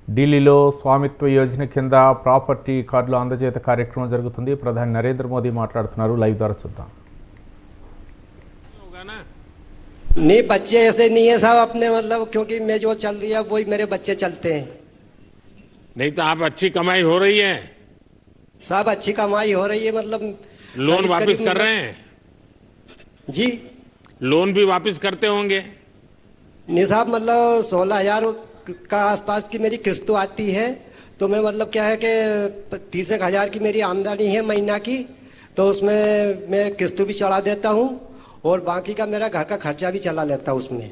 ఢిల్లీలో స్వామిత్వ యోజన కింద ప్రాపర్టీ కార్డుల అందజేత కార్యక్రమం జరుగుతుంది. ప్రధాని నరేంద్ర మోదీ మాట్లాడుతున్నారు. లైవ్ ద్వారా చూద్దాం. नहीं, बच्चे ऐसे नहीं है साहब अपने, मतलब क्योंकि मैं जो चल रही है वही मेरे बच्चे चलते हैं। नहीं तो आप अच्छी कमाई हो रही है साहब, अच्छी कमाई हो रही है, मतलब लोन वापस कर रहे हैं? जी लोन भी वापस करते होंगे? नहीं साहब, मतलब 16,000 का आसपास की मेरी किस्त आती है, तो मैं मतलब क्या है कि 30,000 की मेरी आमदनी है महीना की, तो उसमें मैं किस्त भी चढ़ा देता हूँ और बाकी का मेरा घर का खर्चा भी चला लेता हूँ उसमें।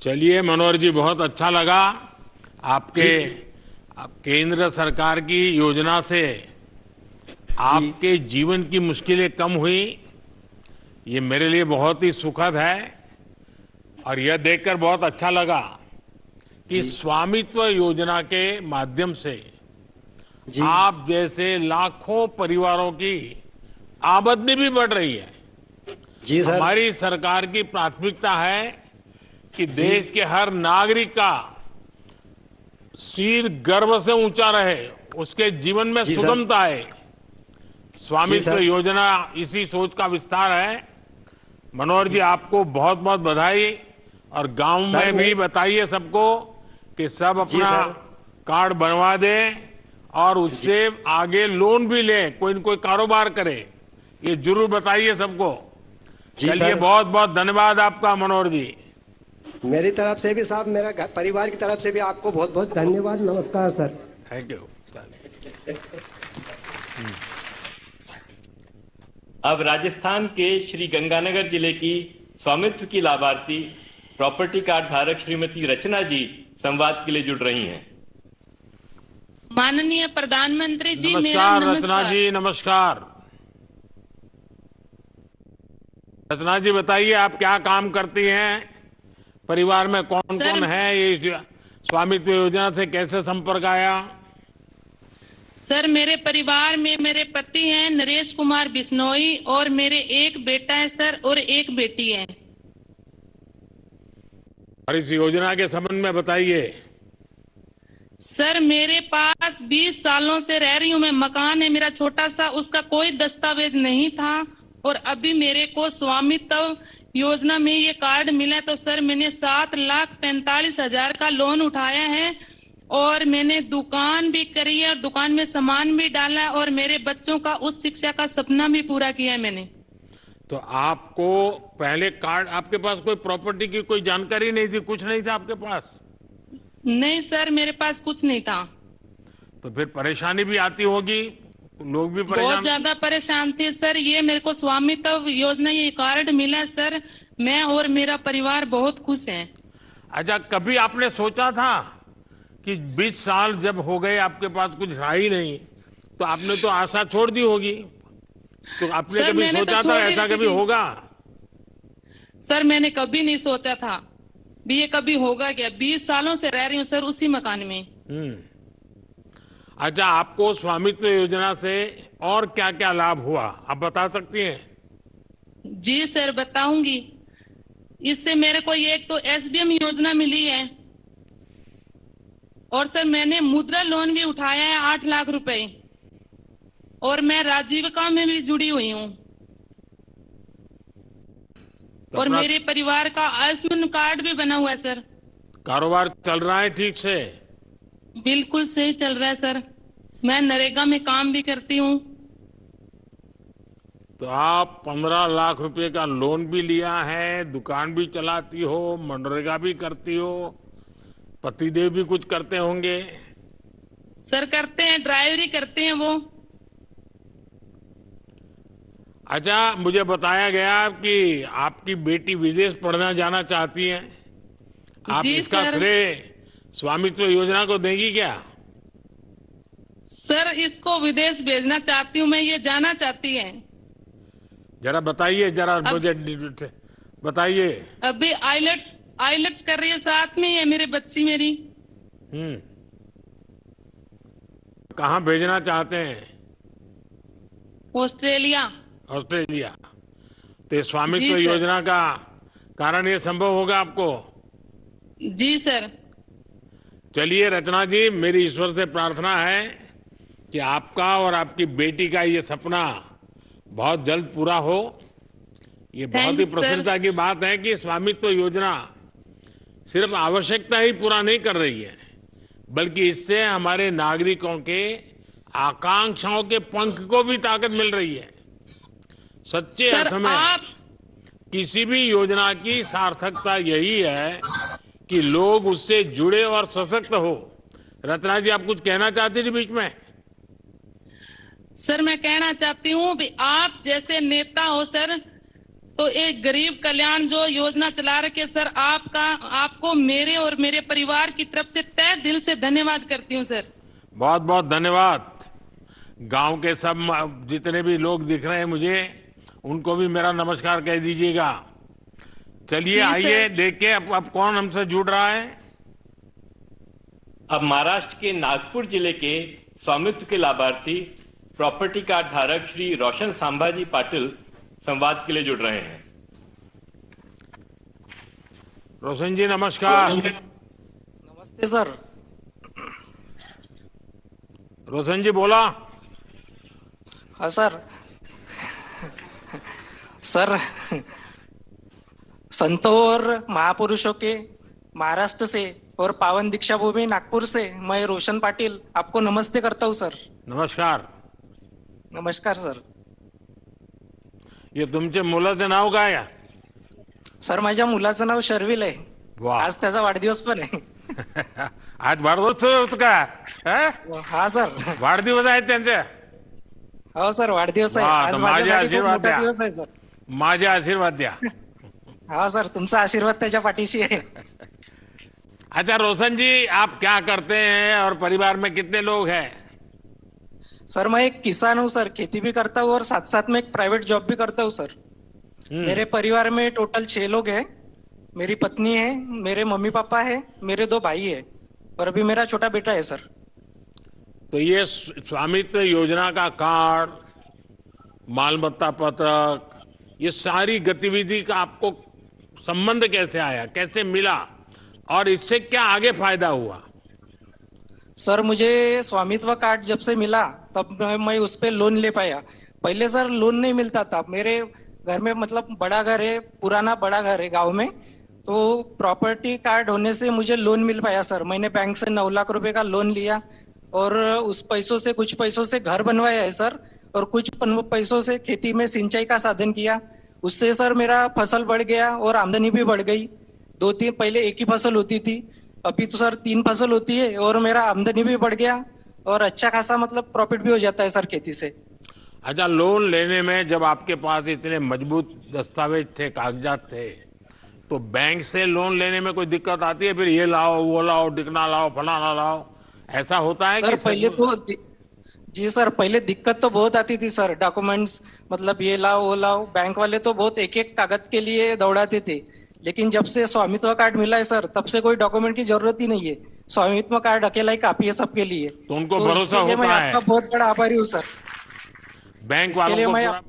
चलिए मनोहर जी, बहुत अच्छा लगा आपके केंद्र सरकार की योजना से आपके जीवन की मुश्किलें कम हुई। ये मेरे लिए बहुत ही सुखद है और यह देखकर बहुत अच्छा लगा कि स्वामित्व योजना के माध्यम से आप जैसे लाखों परिवारों की आमदनी भी बढ़ रही है। जी सर, हमारी सरकार की प्राथमिकता है कि देश के हर नागरिक का सिर गर्व से ऊंचा रहे, उसके जीवन में सुगमता आए। स्वामित्व योजना इसी सोच का विस्तार है। मनोहर जी, आपको बहुत बहुत बधाई, और गांव में भी बताइए सबको कि सब अपना कार्ड बनवा दें और उससे आगे लोन भी ले, कोई न कोई कारोबार करे, ये जरूर बताइए सबको। चलिए, बहुत बहुत धन्यवाद आपका मनोहर जी। मेरी तरफ से भी साहब, मेरा परिवार की तरफ से भी आपको बहुत बहुत धन्यवाद। नमस्कार सर। Thank you. अब राजस्थान के श्री गंगानगर जिले की स्वामित्व की लाभार्थी प्रॉपर्टी कार्ड धारक श्रीमती रचना जी संवाद के लिए जुड़ रही हैं। माननीय प्रधानमंत्री जी, नमस्कार रचना जी, नमस्कार। रचना जी, बताइए आप क्या काम करती हैं, परिवार में कौन कौन है, ये स्वामित्व योजना से कैसे संपर्क आया? सर, मेरे परिवार में मेरे पति हैं नरेश कुमार बिश्नोई और मेरे एक बेटा है सर और एक बेटी है। और इस योजना के संबंध में बताइए। सर, मेरे पास 20 सालों से रह रही हूँ मैं, मकान है मेरा छोटा सा, उसका कोई दस्तावेज नहीं था और अभी मेरे को स्वामित्व योजना में ये कार्ड मिला, तो सर मैंने 7,45,000 का लोन उठाया है और मैंने दुकान भी करी है और दुकान में सामान भी डाला है और मेरे बच्चों का उस शिक्षा का सपना भी पूरा किया है मैंने। तो आपको पहले कार्ड, आपके पास कोई प्रॉपर्टी की कोई जानकारी नहीं थी, कुछ नहीं था आपके पास? नहीं सर, मेरे पास कुछ नहीं था। तो फिर परेशानी भी आती होगी, लोग भी परेशान? बहुत ज्यादा परेशान थे सर। ये मेरे को स्वामित्व योजना ये कार्ड मिला सर, मैं और मेरा परिवार बहुत खुश हैं। अच्छा, कभी आपने सोचा था कि 20 साल जब हो गए आपके पास कुछ रहा ही नहीं, तो आपने तो आशा छोड़ दी होगी, तो आपने कभी सोचा था ऐसा कभी होगा? सर, मैंने कभी नहीं सोचा था भी ये कभी होगा क्या। 20 सालों से रह रही हूँ सर उसी मकान में। अच्छा, आपको स्वामित्व योजना से और क्या क्या लाभ हुआ, आप बता सकती हैं? जी सर, बताऊंगी। इससे मेरे को एक तो SBM योजना मिली है और सर मैंने मुद्रा लोन भी उठाया है 8 लाख रुपए, और मैं राजीविका में भी जुड़ी हुई हूँ, और मेरे परिवार का आयुष्मान कार्ड भी बना हुआ है सर। कारोबार चल रहा है ठीक से? बिल्कुल सही चल रहा है सर। मैं नरेगा में काम भी करती हूँ। तो आप 15 लाख रुपए का लोन भी लिया है, दुकान भी चलाती हो, मनरेगा भी करती हो, पतिदेव भी कुछ करते होंगे? सर करते हैं, ड्राइवरी करते हैं वो। अच्छा, मुझे बताया गया कि आपकी बेटी विदेश पढ़ना जाना चाहती है, आप इसका श्रेय स्वामित्व योजना को देंगी क्या? सर, इसको विदेश भेजना चाहती हूँ मैं, ये जाना चाहती है। जरा बताइए, जरा मुझे बताइए। अभी आइलेट्स कर रही है, साथ में ही है मेरे बच्ची मेरी। कहाँ भेजना चाहते हैं? ऑस्ट्रेलिया। ऑस्ट्रेलिया। तो स्वामित्व योजना का कारण ये संभव होगा आपको? जी सर। चलिए रचना जी, मेरी ईश्वर से प्रार्थना है कि आपका और आपकी बेटी का ये सपना बहुत जल्द पूरा हो। ये बहुत ही Thanks, प्रसन्नता की बात है कि स्वामित्व योजना सिर्फ आवश्यकता ही पूरा नहीं कर रही है, बल्कि इससे हमारे नागरिकों के आकांक्षाओं के पंख को भी ताकत मिल रही है। सच्चे सर अर्थ में आप किसी भी योजना की सार्थकता यही है कि लोग उससे जुड़े और सशक्त हो। रत्ना जी, आप कुछ कहना चाहती थी बीच में? सर मैं कहना चाहती हूँ कि आप जैसे नेता हो सर, तो एक गरीब कल्याण जो योजना चला रखे सर, आपको मेरे और मेरे परिवार की तरफ से तहे दिल से धन्यवाद करती हूँ सर। बहुत बहुत धन्यवाद। गांव के सब जितने भी लोग दिख रहे हैं मुझे, उनको भी मेरा नमस्कार कह दीजिएगा। चलिए जी, आइए सर। देखिए अब कौन हमसे जुड़ रहा है। अब महाराष्ट्र के नागपुर जिले के स्वामित्व के लाभार्थी प्रॉपर्टी कार्ड धारक श्री रोशन संभाजी पाटिल संवाद के लिए जुड़ रहे हैं। रोशन जी नमस्कार। नमस्ते सर। रोशन जी बोला। हाँ सर। सर, संतों और महापुरुषों के महाराष्ट्र से और पावन दीक्षा भूमि नागपुर से मैं रोशन पाटिल आपको नमस्ते करता हूँ सर। नमस्कार। नमस्कार सर। हे तुमचे मुलाचं नाव काय आहे? सर माझ्या मुलाचं नाव शर्विल आहे. वाह. आज त्याचा वाढदिवस पण आहे. आज वाढदिवस होत का? हं? हा सर. वाढदिवस आहे त्यांचे? हो सर, वाढदिवस आहे. वाह, आज तर माझे माझ्यासाठी खूप आशीर्वाद मोठा द्या. दिवस आहे सर. माझे आशीर्वाद द्या। हा सर, तुमचा आशीर्वाद त्याच्या पाठीशी आहे. अच्छा रोशन जी, आप क्या करते हैं और परिवार में कितने लोग हैं? सर मैं एक किसान हूँ सर, खेती भी करता हूँ और साथ साथ में एक प्राइवेट जॉब भी करता हूँ सर। मेरे परिवार में टोटल 6 लोग हैं। मेरी पत्नी है, मेरे मम्मी पापा है, मेरे 2 भाई है और अभी मेरा छोटा बेटा है सर। तो ये स्वामित्व योजना का कार्ड, मालमत्ता पत्रक, ये सारी गतिविधि का आपको संबंध कैसे आया, कैसे मिला और इससे क्या आगे फायदा हुआ? सर मुझे स्वामित्व कार्ड जब से मिला तब मैं उस पे लोन ले पाया। पहले सर लोन नहीं मिलता था। मेरे घर में मतलब बड़ा घर है, पुराना बड़ा घर है गांव में, तो प्रॉपर्टी कार्ड होने से मुझे लोन मिल पाया सर। मैंने बैंक से 9 लाख रुपए का लोन लिया और उस पैसों से कुछ पैसों से घर बनवाया है सर, और कुछ पैसों से खेती में सिंचाई का साधन किया। उससे सर मेरा फसल बढ़ गया और आमदनी भी बढ़ गई। 2-3 पहले एक ही फसल होती थी, अभी तो सर 3 फसल होती है और मेरा आमदनी भी बढ़ गया और अच्छा खासा मतलब प्रॉफिट भी हो जाता है सर खेती से। अच्छा, लोन लेने में जब आपके पास इतने मजबूत दस्तावेज थे, कागजात थे, तो बैंक से लोन लेने में कोई दिक्कत आती है? फिर ये लाओ, वो लाओ, दिखना लाओ, फलाना लाओ, ऐसा होता है? सर कि पहले तो जी सर, पहले दिक्कत तो बहुत आती थी सर। डॉक्यूमेंट्स मतलब ये लाओ वो लाओ, बैंक वाले तो बहुत एक एक कागज के लिए दौड़ाते थे। लेकिन जब से स्वामित्व कार्ड मिला है सर, तब से कोई डॉक्यूमेंट की जरूरत ही नहीं है। स्वामित्व कार्ड अकेला ही काफी है सबके लिए। तो उनको तो भरोसा इसके लिए मैं होता है? आपका बहुत बड़ा आभारी हूँ सर। बैंक इसके वालों लिए को मैं पूरा